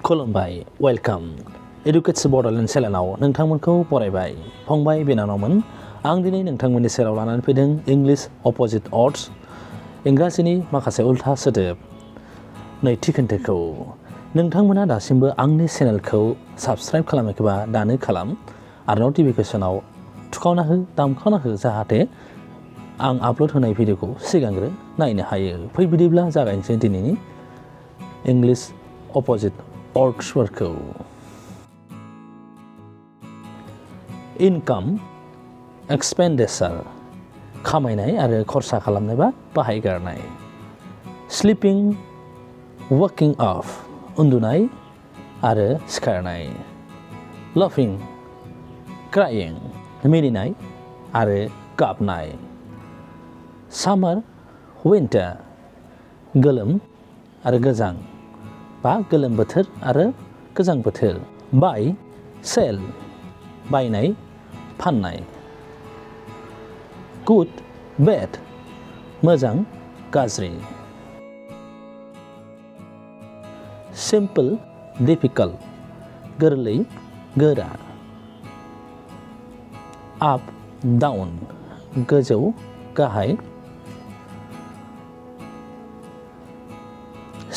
खुलुमबाय welcome educates Bodoland चेनेलाव नोंथांमोनखौ बरायबाय फंबाय बिनानावमोन आं दिनै नोंथांमोननि सेराव लानानै फैदों इंलिश अपोजिट वर्ड्स इंराजिनि माखासे उल्था सोदोब नैथि खोन्दोखौ नोंथांमोना दासिमबो आंनि चेनेलखौ साबस्क्राइब खालामाखैबा दानो खालाम आरो नटिफिकेशनाव थुखावना हो दामखावना हो जाहाथे आं आपल'ड होनाय भिडिअखौ सिगांग्रो नायनो हायो फै बिदिब्ला जागायनोसै दिनैनि इंलिश अपोजिट वर्ड्सफोरखौ इनकाम एक्सपेन्डिचार खामायनाय आरो खरसा खालामनाय बा बाहायगारनाय स्लिपिं वाकिं अफ उन्दुनाय आरो सिखारनाय लाफिं क्राइं मिनिनाय आरो गाबनाय सामार विन्टार गोलोम आरो गोजां बा गोलोम बोथोर आरो गोजां बोथोर बाय सेल बायनाय फाननाय गुड बेड मोजां गाज्रि सिम्पल डिफिकाल्ट गोरलै गोरा आप डाउन गोजौ गाहाय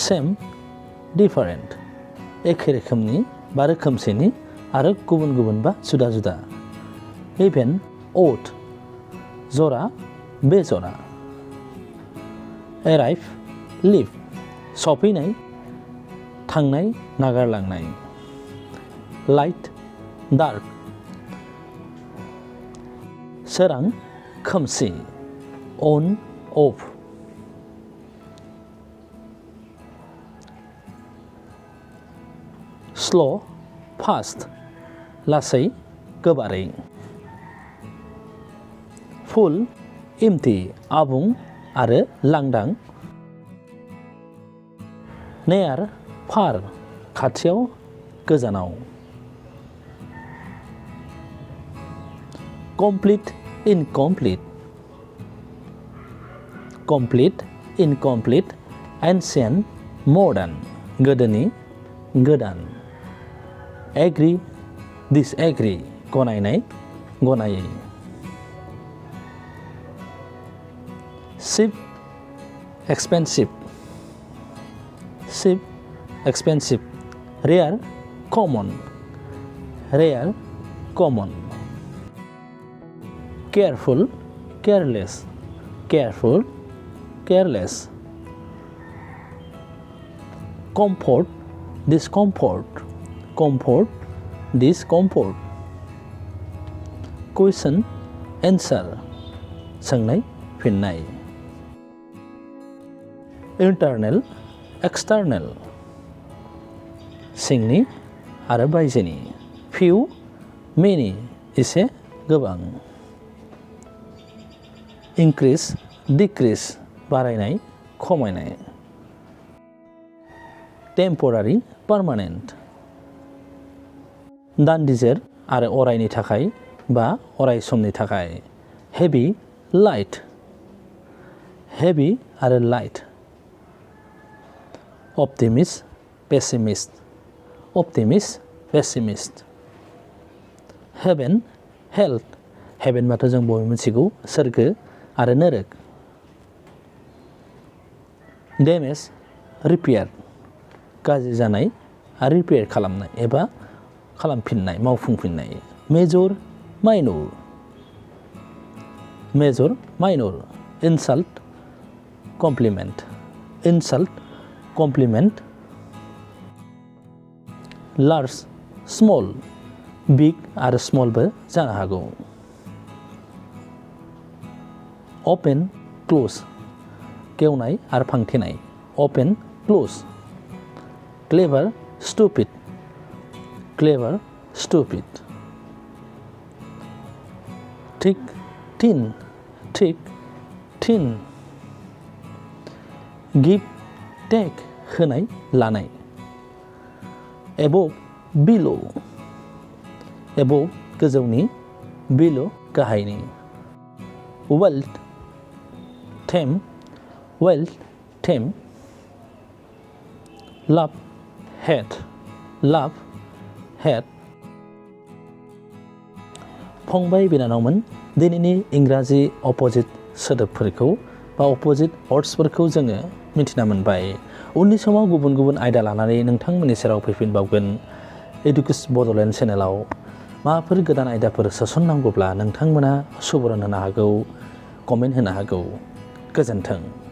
सेम डिफारेन्ट एखे रोखोमनि बा रोखोमसेनि आरो गुबुन गुबुन बा जुदा जुदा इभेन ओड जरा बेजरा एराइभ लिभ सफैनाय थांनाय नागारलांनाय लाइट डार्क सोरां खोमसि अन अफ स्ल' फास्ट लासै गोबारै फुल एम्पटि आबुं आरो लांदां नेयार फार खाथियाव गोजानाव complete incomplete complete incomplete ancient modern गोदोनि गोदान एग्री डिसएग्री गनायनाय गनायै चिप एक्सपेन्सिभ रेयार कमन केयारफुल केयारलेस कम्फर्ट डिसकम्फर्ट कुइसन एन्सार सोंनाय फिननाय इन्टारनेल एक्सटार्नेल सिंनि आरो बायजोनि फिउ मेनि एसे गोबां इंक्रिज डिक्रिज बारायनाय खमायनाय टेम्परारि पार्मानेन्ट दान्दिजेर आरो अरायनि थाखाय बा अराय समनि थाखाय हेभि आरो light optimist pessimist heaven hell heaven बाथ' जों बयबो मिथिगौ सोरगो आरो नोरक damage repair गाज्रि जानाय आरो रिपेयार खालामनाय एबा खालामफिननाय मावफुंफिननाय major minor insult compliment large small big आरो स्मलबो जानो हागौ अपेन क्लोज गेवनाय आरो फांथेनाय अपेन क्लोज क्लेभार स्टुपिड थिक थिन गिभ टेक होनाय लानाय एबोव बिल' गोजौनि बिल' गाहायनि वेल्थ टेम love hate लाभ हेड फंबाय बिनानावमोन दिनैनि इंराजि अपोजिट सोदोबफोरखौ बा अपोजिट वर्ड्सफोरखौ जोङो मिथिना मोनबाय उननि समाव गुबुन गुबुन आयदा लानानै नोंथांमोननि सेराव फैफिनबावगोन एडुकेस बड'लेण्ड चेनेलाव माबाफोर गोदान आयदाफोर सोसननांगौब्ला नोंथांमोना सुबुरुन होनो हागौ कमेन्ट होनो हागौ गोजोन्थों।